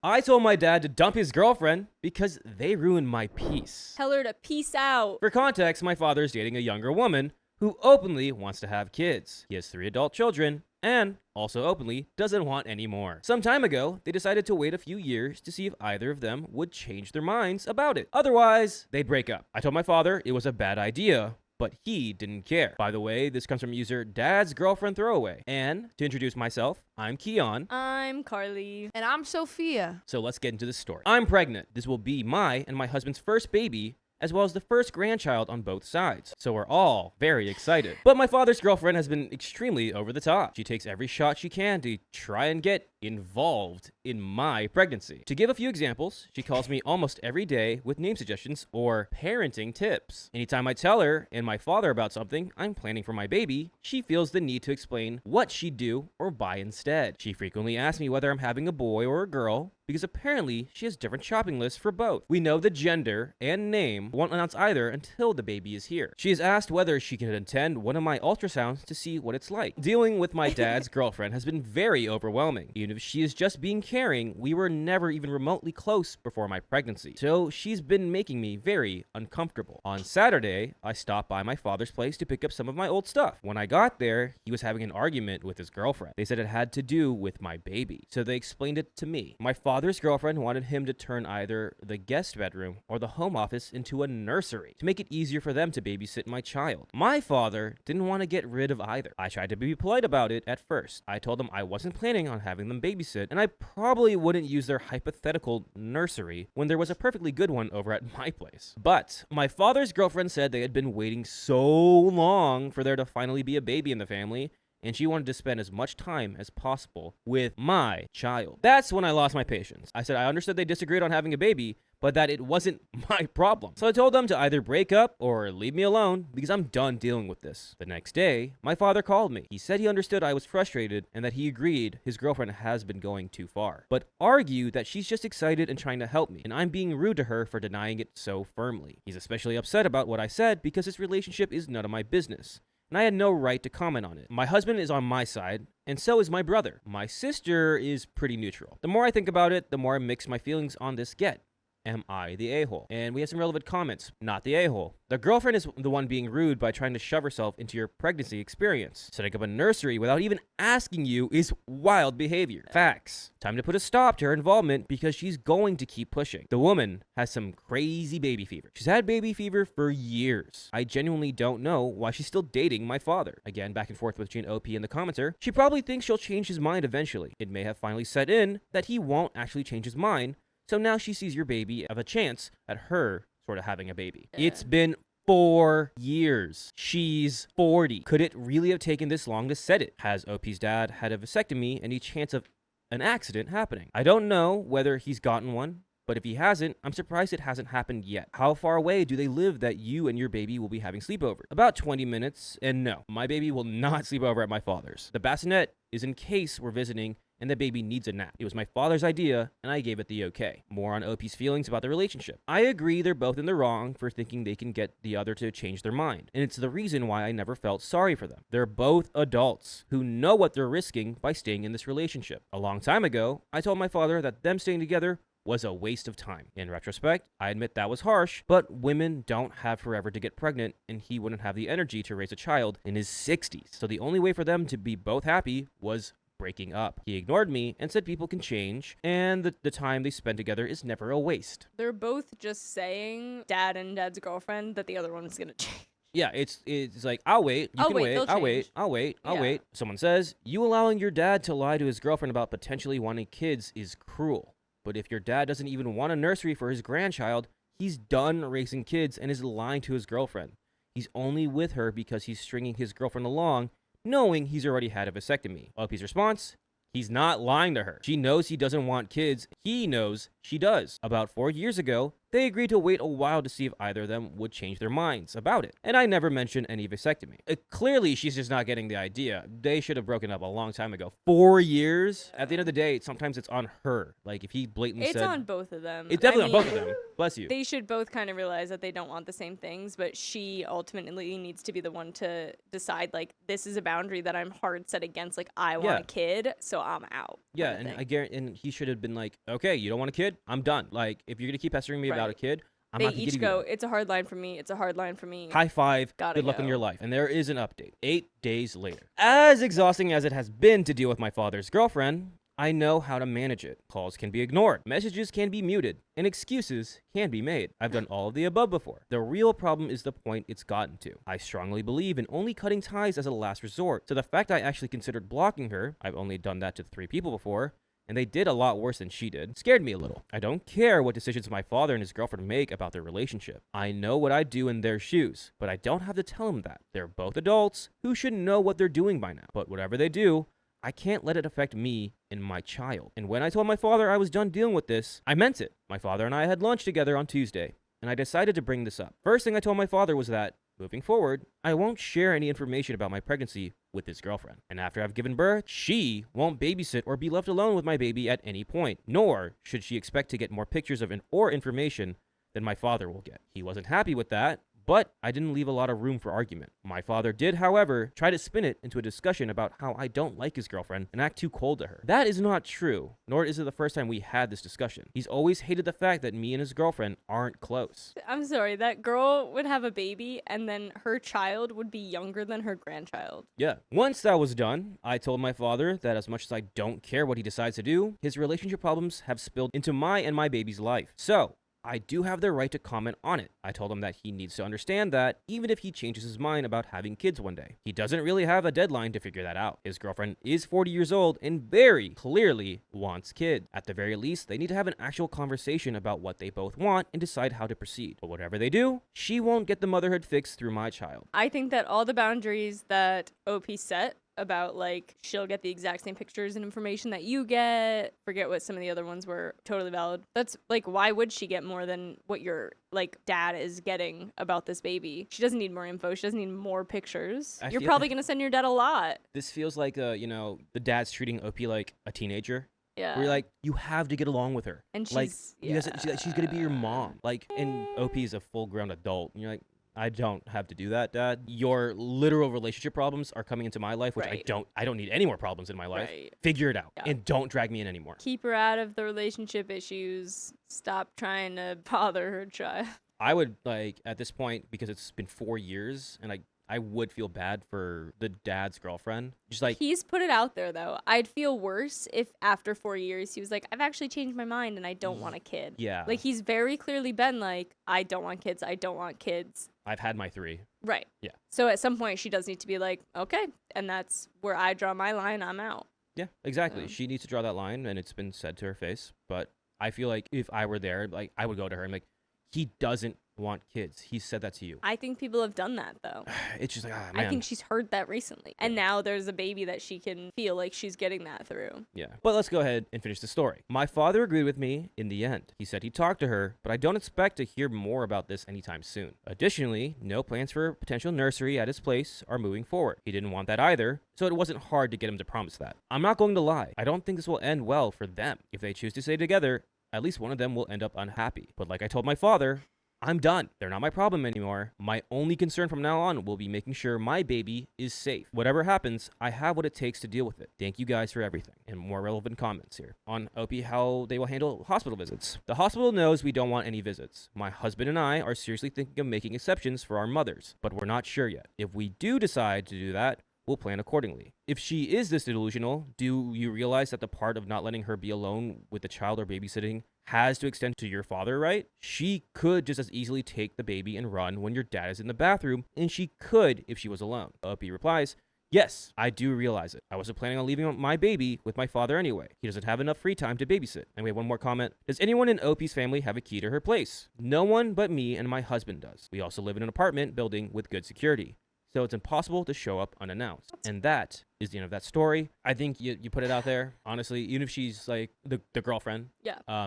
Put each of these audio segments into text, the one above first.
I told my dad to dump his girlfriend because they ruined my peace. Tell her to peace out. For context, my father is dating a younger woman who openly wants to have kids. He has 3 adult children and also openly doesn't want any more. Some time ago, they decided to wait a few years to see if either of them would change their minds about it. Otherwise, they'd break up. I told my father it was a bad idea, but he didn't care. By the way, this comes from user Dad's Girlfriend Throwaway. And to introduce myself, I'm Keon. I'm Carly. And I'm Sophia. So let's get into the story. I'm pregnant. This will be my and my husband's first baby, as well as the first grandchild on both sides. So we're all very excited. But my father's girlfriend has been extremely over the top. She takes every shot she can to try and get involved in my pregnancy. To give a few examples, she calls me almost every day with name suggestions or parenting tips. Anytime I tell her and my father about something I'm planning for my baby, she feels the need to explain what she'd do or buy instead. She frequently asks me whether I'm having a boy or a girl, because apparently she has different shopping lists for both. We know the gender and name, won't announce either until the baby is here. She has asked whether she can attend one of my ultrasounds to see what it's like. Dealing with my dad's girlfriend has been very overwhelming. Even if she is just being caring, we were never even remotely close before my pregnancy. So she's been making me very uncomfortable. On Saturday, I stopped by my father's place to pick up some of my old stuff. When I got there, he was having an argument with his girlfriend. They said it had to do with my baby, so they explained it to me. My father's girlfriend wanted him to turn either the guest bedroom or the home office into a nursery to make it easier for them to babysit my child. My father didn't want to get rid of either. I tried to be polite about it at first. I told them I wasn't planning on having them babysit, and I probably wouldn't use their hypothetical nursery when there was a perfectly good one over at my place. But my father's girlfriend said they had been waiting so long for there to finally be a baby in the family, and she wanted to spend as much time as possible with my child. That's when I lost my patience. I said I understood they disagreed on having a baby, but that it wasn't my problem. So I told them to either break up or leave me alone because I'm done dealing with this. The next day, my father called me. He said he understood I was frustrated and that he agreed his girlfriend has been going too far, but argued that she's just excited and trying to help me, and I'm being rude to her for denying it so firmly. He's especially upset about what I said because his relationship is none of my business, and I had no right to comment on it. My husband is on my side, and so is my brother. My sister is pretty neutral. The more I think about it, the more I mix my feelings on this get. Am I the a-hole? And we have some relevant comments. Not the a-hole. The girlfriend is the one being rude by trying to shove herself into your pregnancy experience. Setting up a nursery without even asking you is wild behavior. Facts. Time to put a stop to her involvement because she's going to keep pushing. The woman has some crazy baby fever. She's had baby fever for years. I genuinely don't know why she's still dating my father. Again, back and forth with Gene OP in the commenter. She probably thinks she'll change his mind eventually. It may have finally set in that he won't actually change his mind. So now she sees your baby as a chance at her sort of having a baby. Yeah. It's been 4 years. She's 40. Could it really have taken this long to set it? Has OP's dad had a vasectomy? Any chance of an accident happening? I don't know whether he's gotten one, but if he hasn't, I'm surprised it hasn't happened yet. How far away do they live that you and your baby will be having sleepover? About 20 minutes, and no, my baby will not sleep over at my father's. The bassinet is in case we're visiting and the baby needs a nap. It was my father's idea, and I gave it the okay. More on OP's feelings about the relationship. I agree they're both in the wrong for thinking they can get the other to change their mind, and it's the reason why I never felt sorry for them. They're both adults who know what they're risking by staying in this relationship. A long time ago, I told my father that them staying together was a waste of time. In retrospect, I admit that was harsh, but women don't have forever to get pregnant, and he wouldn't have the energy to raise a child in his 60s. So the only way for them to be both happy was breaking up. He ignored me and said people can change, and the time they spend together is never a waste. They're both just saying, dad and dad's girlfriend, that the other one's gonna change. Yeah, it's like, I'll wait, you I'll can wait, wait, they'll I'll wait, change. I'll Yeah. wait. Someone says, you allowing your dad to lie to his girlfriend about potentially wanting kids is cruel. But if your dad doesn't even want a nursery for his grandchild, he's done raising kids and is lying to his girlfriend. He's only with her because he's stringing his girlfriend along, knowing he's already had a vasectomy. OP's response? He's not lying to her. She knows he doesn't want kids. He knows she does. About 4 years ago, They agreed to wait a while to see if either of them would change their minds about it, and I never mentioned any vasectomy. Clearly, she's just not getting the idea. They should have broken up a long time ago. 4 years? At the end of the day, sometimes it's on her. Like, if he blatantly It's said... on both of them. It's definitely on both of them. Bless you. They should both kind of realize that they don't want the same things, but she ultimately needs to be the one to decide, like, this is a boundary that I'm hard set against. Like, I want a kid, so I'm out. Yeah, and I guarantee, and he should have been like, okay, you don't want a kid? I'm done. Like, if you're going to keep pestering me about a kid, I'm not They each go, it's a hard line for me. It's a hard line for me. High five. Gotta Good luck go. in your life. And there is an update. 8 days later. As exhausting as it has been to deal with my father's girlfriend, I know how to manage it. Calls can be ignored, messages can be muted, and excuses can be made. I've done all of the above before. The real problem is the point it's gotten to. I strongly believe in only cutting ties as a last resort, so the fact I actually considered blocking her, I've only done that to 3 people before, and they did a lot worse than she did, scared me a little. I don't care what decisions my father and his girlfriend make about their relationship. I know what I'd do in their shoes, but I don't have to tell them that. They're both adults who should know what they're doing by now. But whatever they do, I can't let it affect me and my child. And when I told my father I was done dealing with this, I meant it. My father and I had lunch together on Tuesday, and I decided to bring this up. First thing I told my father was that, moving forward, I won't share any information about my pregnancy with his girlfriend. And after I've given birth, she won't babysit or be left alone with my baby at any point, nor should she expect to get more pictures of or information than my father will get. He wasn't happy with that, but I didn't leave a lot of room for argument. My father did, however, try to spin it into a discussion about how I don't like his girlfriend and act too cold to her. That is not true, nor is it the first time we had this discussion. He's always hated the fact that me and his girlfriend aren't close. I'm sorry, that girl would have a baby and then her child would be younger than her grandchild. Yeah. Once that was done, I told my father that as much as I don't care what he decides to do, his relationship problems have spilled into my and my baby's life. So, I do have the right to comment on it. I told him that he needs to understand that even if he changes his mind about having kids one day, he doesn't really have a deadline to figure that out. His girlfriend is 40 years old and very clearly wants kids. At the very least, they need to have an actual conversation about what they both want and decide how to proceed. But whatever they do, she won't get the motherhood fix through my child. I think that all the boundaries that OP set about, like, she'll get the exact same pictures and information that you get, forget what some of the other ones were, totally valid. That's, like, why would she get more than what your, like, dad is getting about this baby? She doesn't need more info. She doesn't need more pictures. You're probably going to send your dad a lot. This feels like, the dad's treating OP like a teenager. Yeah. Where you're like, you have to get along with her. And she's, like, she's going to be your mom. Like, and OP is a full-grown adult. And you're like, I don't have to do that, Dad. Your literal relationship problems are coming into my life, which I don't need any more problems in my life. Figure it out and don't drag me in anymore. Keep her out of the relationship issues. Stop trying to bother her child. I would, like, at this point, because it's been 4 years, and I would feel bad for the dad's girlfriend. Just like, he's put it out there, though. I'd feel worse if after 4 years he was like, I've actually changed my mind and I don't want a kid. Yeah. Like, he's very clearly been like, I don't want kids. I don't want kids. I've had my 3. Right. Yeah. So at some point she does need to be like, okay. And that's where I draw my line. I'm out. Yeah, exactly. She needs to draw that line, and it's been said to her face. But I feel like if I were there, like, I would go to her and be like, he doesn't want kids. He said that to you. I think people have done that, though. It's just like, man. I think she's heard that recently. And now there's a baby that she can feel like she's getting that through. Yeah. But let's go ahead and finish the story. My father agreed with me in the end. He said he talked to her, but I don't expect to hear more about this anytime soon. Additionally, no plans for a potential nursery at his place are moving forward. He didn't want that either, so it wasn't hard to get him to promise that. I'm not going to lie. I don't think this will end well for them. If they choose to stay together, at least one of them will end up unhappy. But like I told my father, I'm done. They're not my problem anymore. My only concern from now on will be making sure my baby is safe. Whatever happens, I have what it takes to deal with it. Thank you guys for everything. And more relevant comments here on OP, how they will handle hospital visits. The hospital knows we don't want any visits. My husband and I are seriously thinking of making exceptions for our mothers, but we're not sure yet. If we do decide to do that, we'll plan accordingly. If she is this delusional, do you realize that the part of not letting her be alone with the child or babysitting has to extend to your father, right? She could just as easily take the baby and run when your dad is in the bathroom, and she could if she was alone. OP replies, yes, I do realize it. I wasn't planning on leaving my baby with my father anyway. He doesn't have enough free time to babysit. And we have one more comment. Does anyone in OP's family have a key to her place? No one but me and my husband does. We also live in an apartment building with good security, so it's impossible to show up unannounced. And that is the end of that story. I think you put it out there. Honestly, even if she's like the girlfriend,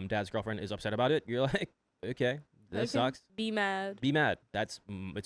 dad's girlfriend is upset about it, you're like, okay, This Okay. sucks. Be mad. Be mad. It's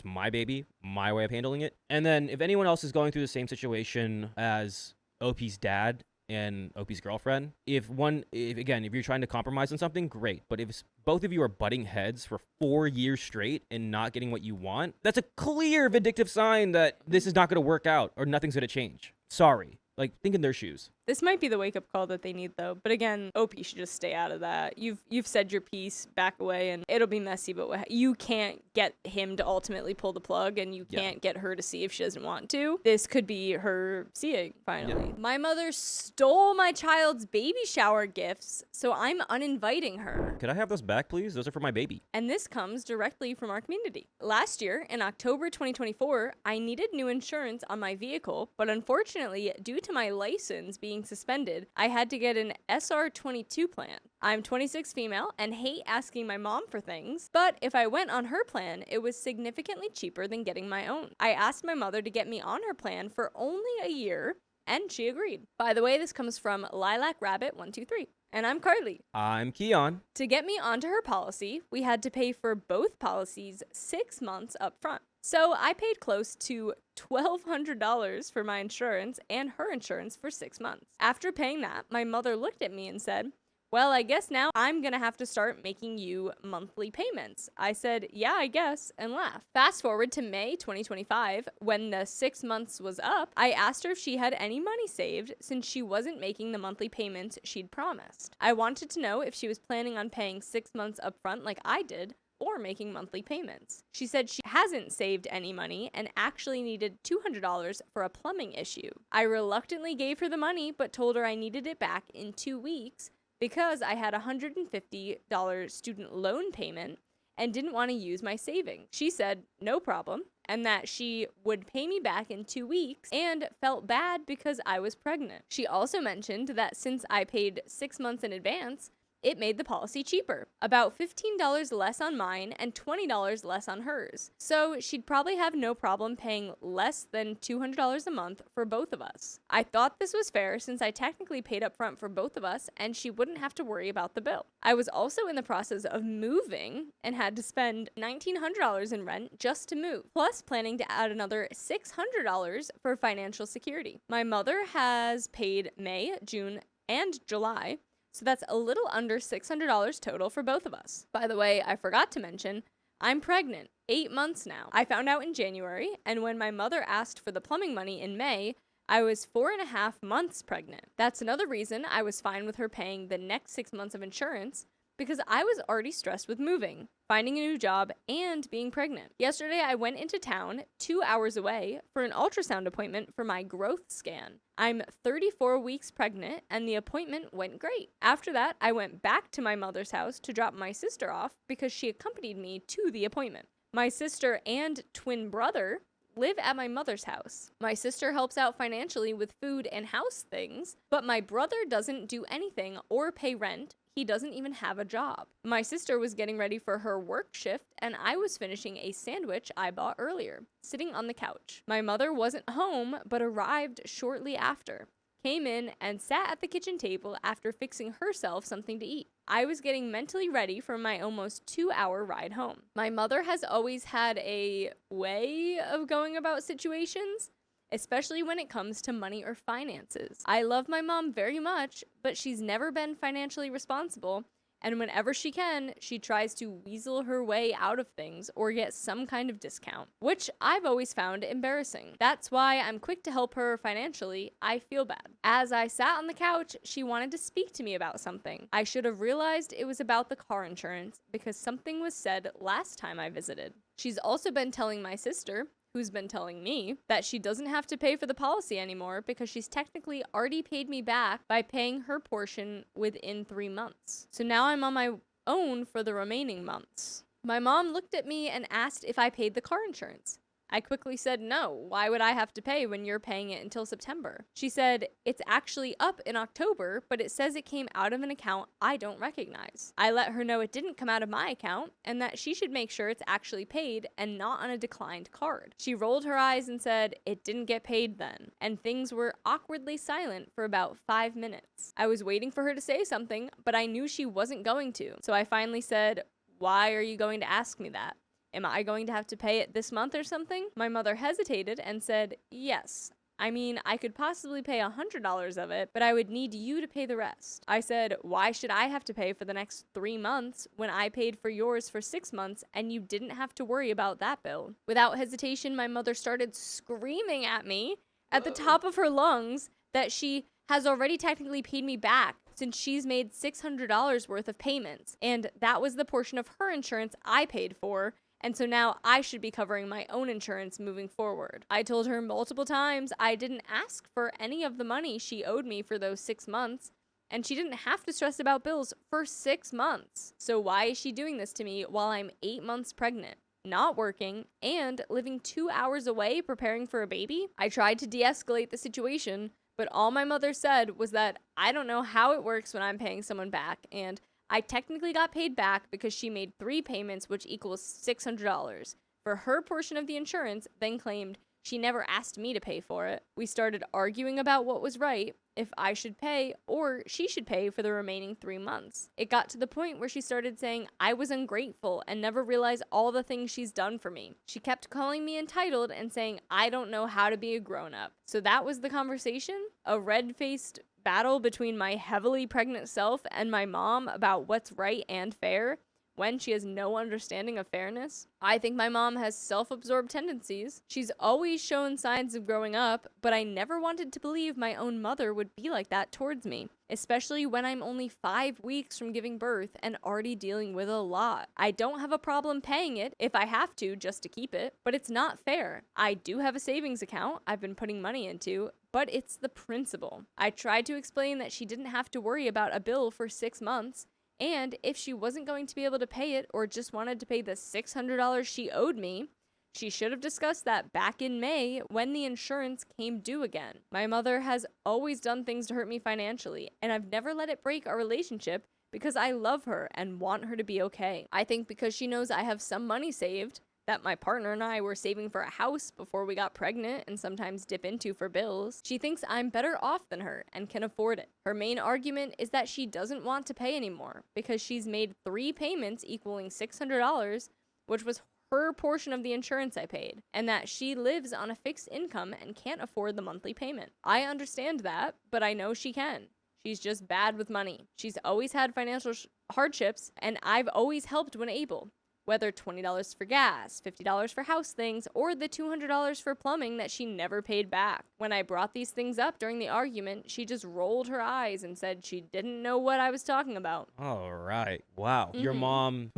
my baby, my way of handling it. And then if anyone else is going through the same situation as OP's dad and OP's girlfriend, if you're trying to compromise on something, great. But if both of you are butting heads for 4 years straight and not getting what you want, that's a clear vindictive sign that this is not going to work out or nothing's going to change. Sorry. Like, think in their shoes. This might be the wake-up call that they need, though. But again, OP should just stay out of that. You've said your piece, back away, and it'll be messy, but you can't get him to ultimately pull the plug, and you can't get her to see if she doesn't want to. This could be her seeing, finally. Yeah. My mother stole my child's baby shower gifts, so I'm uninviting her. Could I have those back, please? Those are for my baby. And this comes directly from our community. Last year, in October 2024, I needed new insurance on my vehicle, but unfortunately, due to my license being suspended, I had to get an SR22 plan. I'm 26 female and hate asking my mom for things, but if I went on her plan, it was significantly cheaper than getting my own. I asked my mother to get me on her plan for only a year, and she agreed. By the way, this comes from Lilac Rabbit 123. And I'm Carly. I'm Keon. To get me onto her policy, we had to pay for both policies 6 months up front. So I paid close to $1,200 for my insurance and her insurance for 6 months. After paying that, my mother looked at me and said, "Well, I guess now I'm gonna have to start making you monthly payments." I said, "Yeah, I guess," and laughed. Fast forward to May 2025, when the 6 months was up, I asked her if she had any money saved since she wasn't making the monthly payments she'd promised. I wanted to know if she was planning on paying 6 months upfront like I did, or making monthly payments. She said she hasn't saved any money and actually needed $200 for a plumbing issue. I reluctantly gave her the money, but told her I needed it back in 2 weeks because I had a $150 student loan payment and didn't want to use my savings. She said no problem, and that she would pay me back in 2 weeks and felt bad because I was pregnant. She also mentioned that since I paid 6 months in advance, it made the policy cheaper, about $15 less on mine and $20 less on hers. So she'd probably have no problem paying less than $200 a month for both of us. I thought this was fair since I technically paid up front for both of us and she wouldn't have to worry about the bill. I was also in the process of moving and had to spend $1,900 in rent just to move, plus planning to add another $600 for financial security. My mother has paid May, June, and July, so that's a little under $600 total for both of us. By the way, I forgot to mention, I'm pregnant, 8 months now. I found out in January, and when my mother asked for the plumbing money in May, I was 4.5 months pregnant. That's another reason I was fine with her paying the next 6 months of insurance, because I was already stressed with moving, finding a new job, and being pregnant. Yesterday, I went into town 2 hours away for an ultrasound appointment for my growth scan. I'm 34 weeks pregnant, and the appointment went great. After that, I went back to my mother's house to drop my sister off because she accompanied me to the appointment. My sister and twin brother live at my mother's house. My sister helps out financially with food and house things, but my brother doesn't do anything or pay rent. He doesn't even have a job. My sister was getting ready for her work shift, and I was finishing a sandwich I bought earlier, sitting on the couch. My mother wasn't home, but arrived shortly after, came in and sat at the kitchen table after fixing herself something to eat. I was getting mentally ready for my almost 2-hour ride home. My mother has always had a way of going about situations, especially when it comes to money or finances. I love my mom very much, but she's never been financially responsible, and whenever she can, she tries to weasel her way out of things or get some kind of discount, which I've always found embarrassing. That's why I'm quick to help her financially. I feel bad. As I sat on the couch, she wanted to speak to me about something. I should have realized it was about the car insurance because something was said last time I visited. She's also been telling my sister, who's been telling me, that she doesn't have to pay for the policy anymore because she's technically already paid me back by paying her portion within 3 months. So now I'm on my own for the remaining months. My mom looked at me and asked if I paid the car insurance. I quickly said no. Why would I have to pay when you're paying it until September? She said it's actually up in October, but it says it came out of an account I don't recognize. I let her know it didn't come out of my account and that she should make sure it's actually paid and not on a declined card. She rolled her eyes and said it didn't get paid then, and things were awkwardly silent for about 5 minutes. I was waiting for her to say something, but I knew she wasn't going to, so I finally said, why are you going to ask me that? Am I going to have to pay it this month or something? My mother hesitated and said, yes. I mean, I could possibly pay $100 of it, but I would need you to pay the rest. I said, why should I have to pay for the next 3 months when I paid for yours for 6 months and you didn't have to worry about that bill? Without hesitation, my mother started screaming at me at the top of her lungs that she has already technically paid me back since she's made $600 worth of payments, and that was the portion of her insurance I paid for. And so now I should be covering my own insurance moving forward. I told her multiple times I didn't ask for any of the money she owed me for those 6 months, and she didn't have to stress about bills for 6 months. So why is she doing this to me while I'm 8 months pregnant, not working, and living 2 hours away preparing for a baby? I tried to de-escalate the situation, but all my mother said was that I don't know how it works when I'm paying someone back, and I technically got paid back because she made 3 payments, which equals $600 for her portion of the insurance, then claimed she never asked me to pay for it. We started arguing about what was right, if I should pay or she should pay for the remaining 3 months. It got to the point where she started saying I was ungrateful and never realized all the things she's done for me. She kept calling me entitled and saying I don't know how to be a grown-up. So that was the conversation? A red-faced battle between my heavily pregnant self and my mom about what's right and fair when she has no understanding of fairness? I think my mom has self-absorbed tendencies. She's always shown signs of growing up, but I never wanted to believe my own mother would be like that towards me, especially when I'm only 5 weeks from giving birth and already dealing with a lot. I don't have a problem paying it if I have to just to keep it, but it's not fair. I do have a savings account I've been putting money into, but it's the principle. I tried to explain that she didn't have to worry about a bill for 6 months, and if she wasn't going to be able to pay it or just wanted to pay the $600 she owed me, she should have discussed that back in May when the insurance came due again. My mother has always done things to hurt me financially, and I've never let it break our relationship because I love her and want her to be okay. I think because she knows I have some money saved, that my partner and I were saving for a house before we got pregnant and sometimes dip into for bills, she thinks I'm better off than her and can afford it. Her main argument is that she doesn't want to pay anymore because she's made 3 payments equaling $600, which was her portion of the insurance I paid, and that she lives on a fixed income and can't afford the monthly payment. I understand that, but I know she can. She's just bad with money. She's always had financial hardships, and I've always helped when able. Whether $20 for gas, $50 for house things, or the $200 for plumbing that she never paid back. When I brought these things up during the argument, she just rolled her eyes and said she didn't know what I was talking about. All right. Wow. Your mom,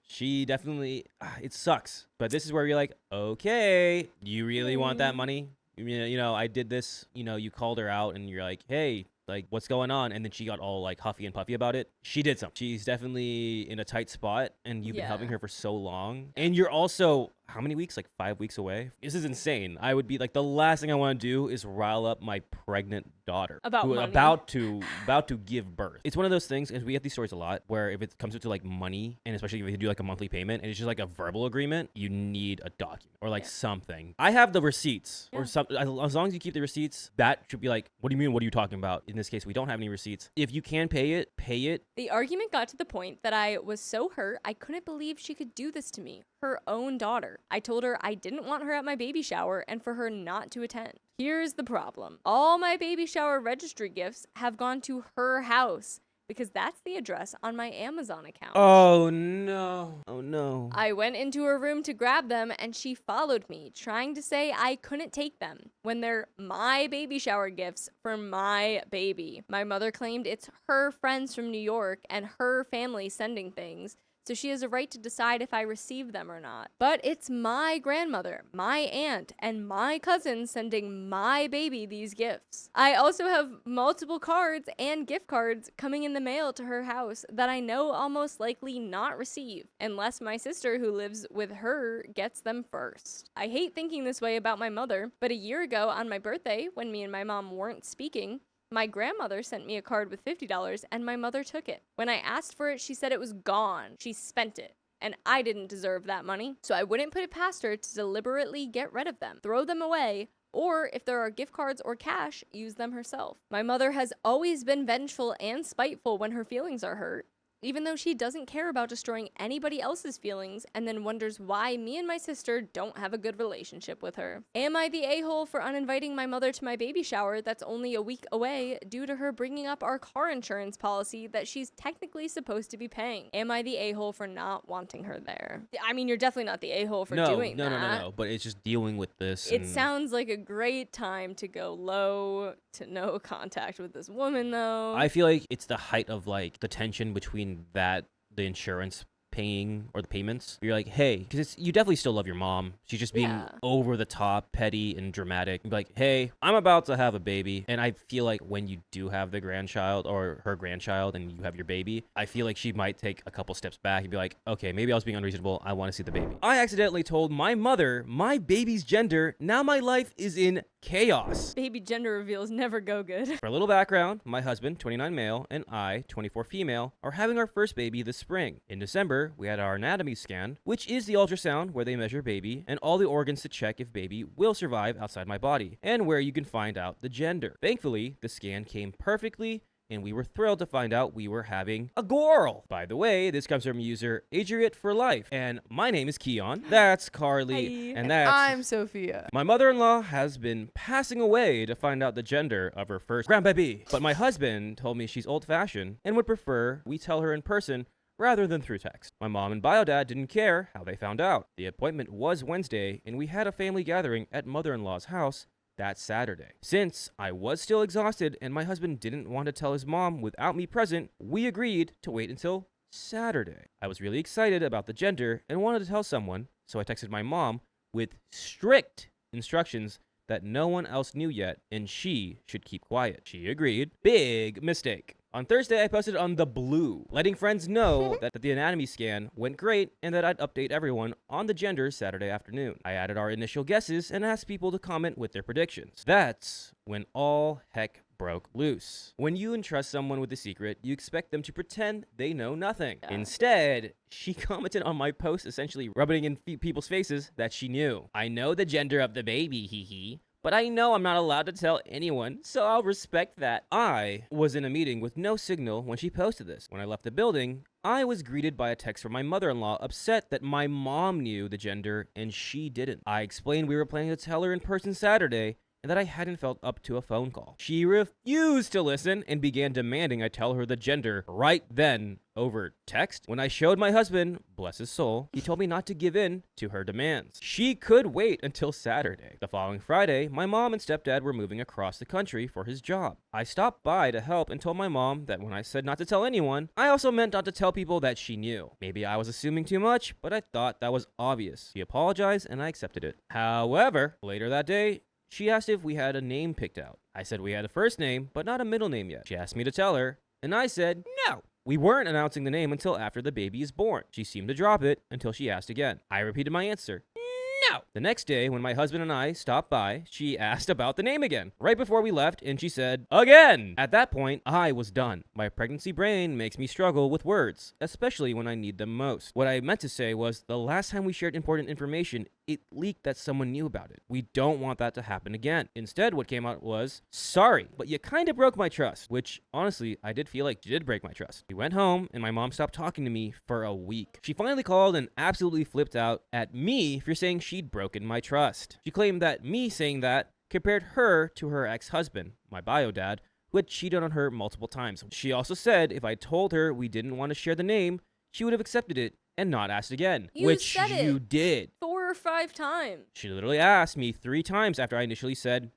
she definitely, it sucks. But this is where you're like, okay, you really want that money? You know, I did this, you called her out and you're like, hey, like, what's going on? And then she got all like huffy and puffy about it. She did something. She's definitely in a tight spot, and you've been helping her for so long. And you're also, how many weeks? Like 5 weeks away? This is insane. I would be like, the last thing I want to do is rile up my pregnant daughter who about to give birth. It's one of those things, and we have these stories a lot, where if it comes to like money, and especially if you do like a monthly payment, and it's just like a verbal agreement, you need a document or like something. I have the receipts or something. As long as you keep the receipts, that should be like, what do you mean? What are you talking about? In this case, we don't have any receipts. If you can pay it, pay it. The argument got to the point that I was so hurt, I couldn't believe she could do this to me, her own daughter. I told her I didn't want her at my baby shower and for her not to attend. Here's the problem. All my baby shower registry gifts have gone to her house because that's the address on my Amazon account. Oh no. Oh no. I went into her room to grab them and she followed me, trying to say I couldn't take them when they're my baby shower gifts for my baby. My mother claimed it's her friends from New York and her family sending things, so she has a right to decide if I receive them or not. But it's my grandmother, my aunt, and my cousin sending my baby these gifts. I also have multiple cards and gift cards coming in the mail to her house that I know I'll most likely not receive, unless my sister who lives with her gets them first. I hate thinking this way about my mother, but a year ago on my birthday, when me and my mom weren't speaking, my grandmother sent me a card with $50 and my mother took it. When I asked for it, she said it was gone. She spent it. And I didn't deserve that money. So I wouldn't put it past her to deliberately get rid of them, throw them away, or if there are gift cards or cash, use them herself. My mother has always been vengeful and spiteful when her feelings are hurt. even though she doesn't care about destroying anybody else's feelings, and then wonders why me and my sister don't have a good relationship with her. Am I the a-hole for uninviting my mother to my baby shower that's only a week away due to her bringing up our car insurance policy that she's technically supposed to be paying? Am I the a-hole for not wanting her there? I mean, you're definitely not the a-hole for doing that. No. But it's just dealing with this. It sounds like a great time to go low to no contact with this woman, though. I feel like it's the height of like the tension between that, the insurance paying or the payments. You're like, hey, because you definitely still love your mom. She's just being over the top, petty, and dramatic. You're like, hey, I'm about to have a baby. And I feel like when you do have the grandchild or her grandchild and you have your baby, I feel like she might take a couple steps back and be like, okay, maybe I was being unreasonable. I want to see the baby. I accidentally told my mother my baby's gender. Now my life is in chaos. Baby gender reveals never go good. For a little background, my husband, 29 male, and I, 24 female, are having our first baby this spring. In December, we had our anatomy scan, which is the ultrasound where they measure baby and all the organs to check if baby will survive outside my body, and where you can find out the gender. Thankfully, the scan came perfectly, and we were thrilled to find out we were having a girl. By the way, this comes from user Adriat for Life, and my name is Keon. That's Carly, Hi. and that's I'm Sophia. my mother-in-law has been passing away to find out the gender of her first grandbaby, but my husband told me she's old-fashioned and would prefer we tell her in person rather than through text. My mom and bio dad didn't care how they found out. The appointment was Wednesday, and we had a family gathering at mother-in-law's house that Saturday. Since I was still exhausted and my husband didn't want to tell his mom without me present, we agreed to wait until Saturday. I was really excited about the gender and wanted to tell someone, so I texted my mom with strict instructions that no one else knew yet and she should keep quiet. She agreed. Big mistake. On Thursday, I posted on The Blue, letting friends know that the anatomy scan went great and that I'd update everyone on the gender Saturday afternoon. I added our initial guesses and asked people to comment with their predictions. That's when all heck broke loose. When you entrust someone with a secret, you expect them to pretend they know nothing. Yeah. Instead, she commented on my post, essentially rubbing in people's faces that she knew. I know the gender of the baby, hee hee. But I know I'm not allowed to tell anyone, so I'll respect that. I was in a meeting with no signal when she posted this. When I left the building, I was greeted by a text from my mother-in-law upset that my mom knew the gender and she didn't. I explained we were planning to tell her in person Saturday and that I hadn't felt up to a phone call. She refused to listen and began demanding I tell her the gender right then over text. When I showed my husband, bless his soul, he told me not to give in to her demands. She could wait until Saturday. The following Friday, my mom and stepdad were moving across the country for his job. I stopped by to help and told my mom that when I said not to tell anyone, I also meant not to tell people that she knew. Maybe I was assuming too much, but I thought that was obvious. She apologized and I accepted it. However, later that day, she asked if we had a name picked out. I said we had a first name, but not a middle name yet. She asked me to tell her, and I said no. We weren't announcing the name until after the baby is born. She seemed to drop it until she asked again. I repeated my answer. No. The next day, when my husband and I stopped by, she asked about the name again. Right before we left, and she said, again! At that point, I was done. My pregnancy brain makes me struggle with words, especially when I need them most. What I meant to say was, the last time we shared important information, it leaked that someone knew about it. We don't want that to happen again. Instead, what came out was, sorry, but you kind of broke my trust, which, honestly, I did feel like you did break my trust. We went home, and my mom stopped talking to me for a week. She finally called and absolutely flipped out at me for saying she'd broken my trust. She claimed that me saying that compared her to her ex-husband, my bio dad, who had cheated on her multiple times. She also said if I told her we didn't want to share the name, she would have accepted it and not asked again, which said you it did. 4 or 5 times. She literally asked me 3 times after I initially said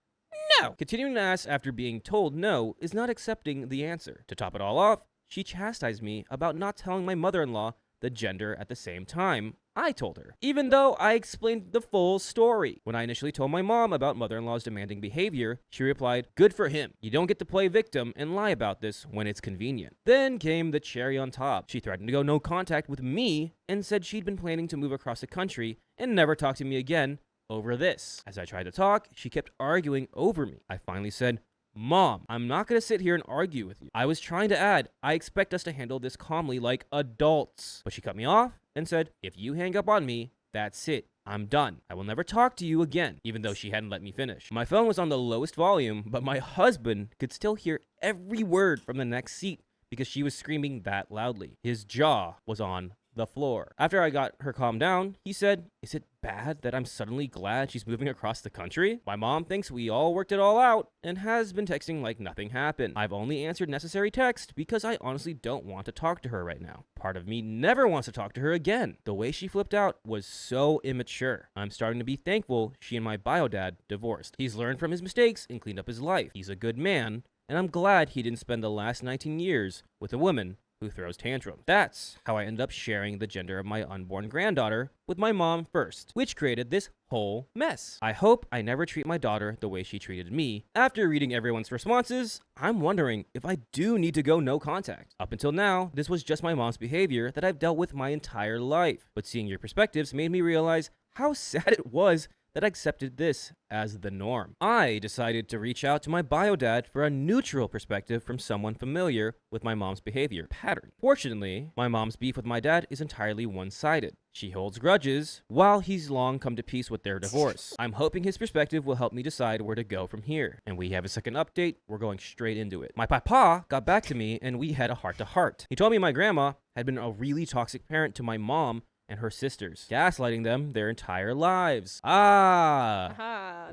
no. Continuing to ask after being told no is not accepting the answer. To top it all off, she chastised me about not telling my mother-in-law the gender at the same time I told her, even though I explained the full story. When I initially told my mom about mother-in-law's demanding behavior, she replied, good for him. You don't get to play victim and lie about this when it's convenient. Then came the cherry on top. She threatened to go no contact with me and said she'd been planning to move across the country and never talk to me again over this. As I tried to talk, she kept arguing over me. I finally said, Mom, I'm not going to sit here and argue with you. I was trying to add, I expect us to handle this calmly like adults. But she cut me off and said, if you hang up on me, that's it. I'm done. I will never talk to you again, even though she hadn't let me finish. My phone was on the lowest volume, but my husband could still hear every word from the next seat because she was screaming that loudly. His jaw was on the floor. After I got her calmed down, he said, "Is it bad that I'm suddenly glad she's moving across the country? My mom thinks we all worked it all out and has been texting like nothing happened. I've only answered necessary text because I honestly don't want to talk to her right now. Part of me never wants to talk to her again. The way she flipped out was so immature. I'm starting to be thankful she and my bio dad divorced. He's learned from his mistakes and cleaned up his life. He's a good man, and I'm glad he didn't spend the last 19 years with a woman who throws tantrums." That's how I ended up sharing the gender of my unborn granddaughter with my mom first, which created this whole mess. I hope I never treat my daughter the way she treated me. After reading everyone's responses, I'm wondering if I do need to go no contact. Up until now, this was just my mom's behavior that I've dealt with my entire life, but seeing your perspectives made me realize how sad it was that I accepted this as the norm. I decided to reach out to my bio dad for a neutral perspective from someone familiar with my mom's behavior pattern. Fortunately, my mom's beef with my dad is entirely one-sided. She holds grudges while he's long come to peace with their divorce. I'm hoping his perspective will help me decide where to go from here. And we have a second update. We're going straight into it. My papa got back to me and we had a heart-to-heart. He told me my grandma had been a really toxic parent to my mom and her sisters, gaslighting them their entire lives.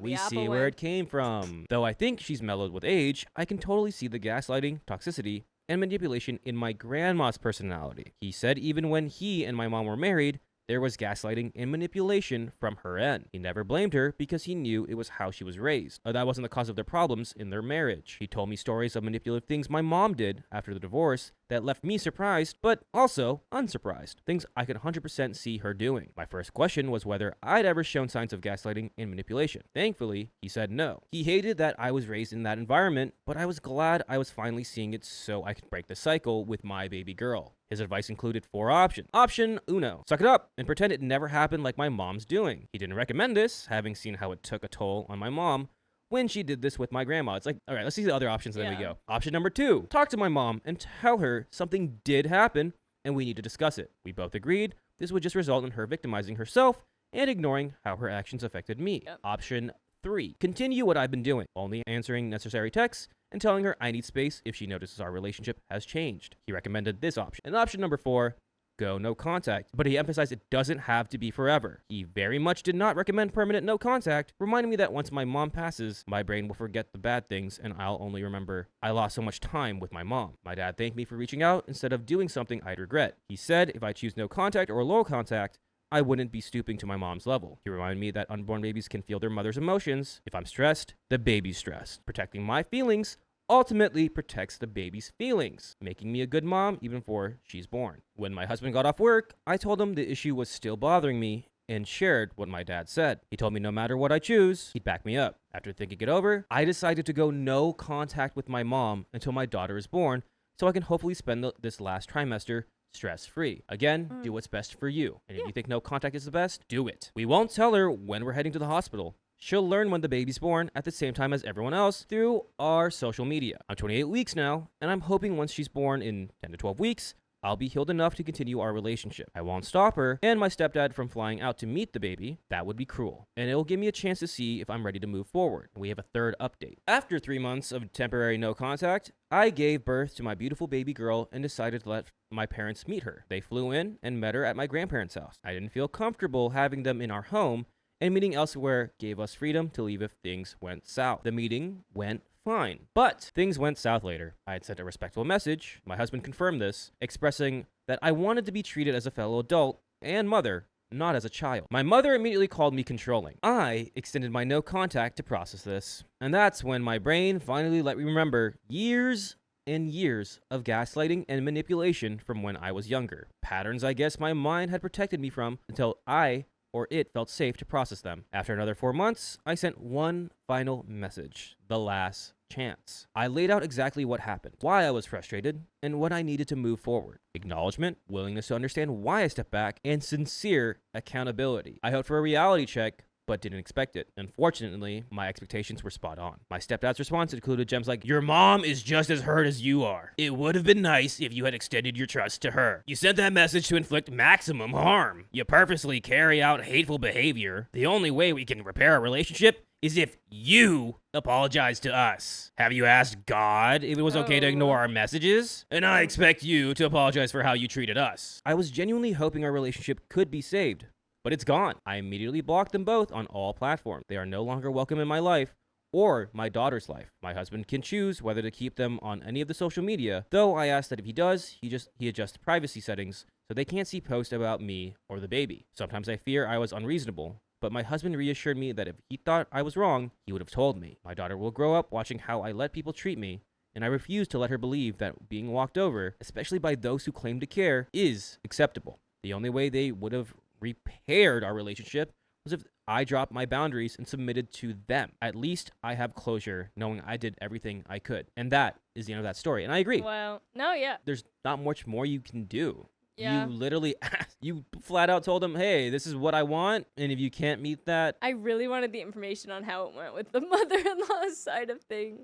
We see where it came from. Though I think she's mellowed with age, I can totally see the gaslighting, toxicity, and manipulation in my grandma's personality. He said even when he and my mom were married, there was gaslighting and manipulation from her end. He never blamed her because he knew it was how she was raised. That wasn't the cause of their problems in their marriage. He told me stories of manipulative things my mom did after the divorce that left me surprised, but also unsurprised. Things I could 100% see her doing. My first question was whether I'd ever shown signs of gaslighting and manipulation. Thankfully, he said no. He hated that I was raised in that environment, but I was glad I was finally seeing it so I could break the cycle with my baby girl. His advice included 4 options. Option uno, suck it up and pretend it never happened like my mom's doing. He didn't recommend this, having seen how it took a toll on my mom when she did this with my grandma. It's like, all right, let's see the other options and then we go. Option number 2, talk to my mom and tell her something did happen and we need to discuss it. We both agreed this would just result in her victimizing herself and ignoring how her actions affected me. Option 3, continue what I've been doing, only answering necessary texts and telling her I need space if she notices our relationship has changed. He recommended this option. And option number 4, go no contact, but he emphasized it doesn't have to be forever. He very much did not recommend permanent no contact, reminding me that once my mom passes, my brain will forget the bad things and I'll only remember I lost so much time with my mom. My dad thanked me for reaching out instead of doing something I'd regret. He said if I choose no contact or low contact, I wouldn't be stooping to my mom's level. He reminded me that unborn babies can feel their mother's emotions. If I'm stressed, the baby's stressed. Protecting my feelings ultimately protects the baby's feelings, making me a good mom even before she's born. When my husband got off work, I told him the issue was still bothering me and shared what my dad said. He told me no matter what I choose, he'd back me up. After thinking it over, I decided to go no contact with my mom until my daughter is born so I can hopefully spend this last trimester stress-free. Again, do what's best for you. And if you think no contact is the best, do it. We won't tell her when we're heading to the hospital. She'll learn when the baby's born at the same time as everyone else through our social media. I'm 28 weeks now, and I'm hoping once she's born in 10 to 12 weeks, I'll be healed enough to continue our relationship. I won't stop her and my stepdad from flying out to meet the baby. That would be cruel. And it'll give me a chance to see if I'm ready to move forward. We have a third update. After 3 months of temporary no contact, I gave birth to my beautiful baby girl and decided to let my parents meet her. They flew in and met her at my grandparents' house. I didn't feel comfortable having them in our home, and meeting elsewhere gave us freedom to leave if things went south. The meeting went fine, but things went south later. I had sent a respectful message. My husband confirmed this, expressing that I wanted to be treated as a fellow adult and mother, not as a child. My mother immediately called me controlling. I extended my no contact to process this, and that's when my brain finally let me remember years and years of gaslighting and manipulation from when I was younger. Patterns I guess my mind had protected me from until it felt safe to process them. After another 4 months, I sent one final message, the last chance. I laid out exactly what happened, why I was frustrated, and what I needed to move forward. Acknowledgement, willingness to understand why I stepped back, and sincere accountability. I hoped for a reality check, but didn't expect it. Unfortunately, my expectations were spot on. My stepdad's response included gems like, "Your mom is just as hurt as you are. It would have been nice if you had extended your trust to her. You sent that message to inflict maximum harm. You purposely carry out hateful behavior. The only way we can repair our relationship is if you apologize to us. Have you asked God if it was okay to ignore our messages? And I expect you to apologize for how you treated us. I was genuinely hoping our relationship could be saved, but it's gone. I immediately blocked them both on all platforms. They are no longer welcome in my life or my daughter's life. My husband can choose whether to keep them on any of the social media, though I ask that if he does, he adjusts privacy settings so they can't see posts about me or the baby. Sometimes I fear I was unreasonable, but my husband reassured me that if he thought I was wrong, he would have told me. My daughter will grow up watching how I let people treat me, and I refuse to let her believe that being walked over, especially by those who claim to care, is acceptable. The only way they would have repaired our relationship was if I dropped my boundaries and submitted to them. At least I have closure knowing I did everything I could. And that is the end of that story. And I agree. Wow. No, yeah. There's not much more you can do. Yeah. You literally you flat out told him, hey, this is what I want. And if you can't meet that. I really wanted the information on how it went with the mother-in-law side of things.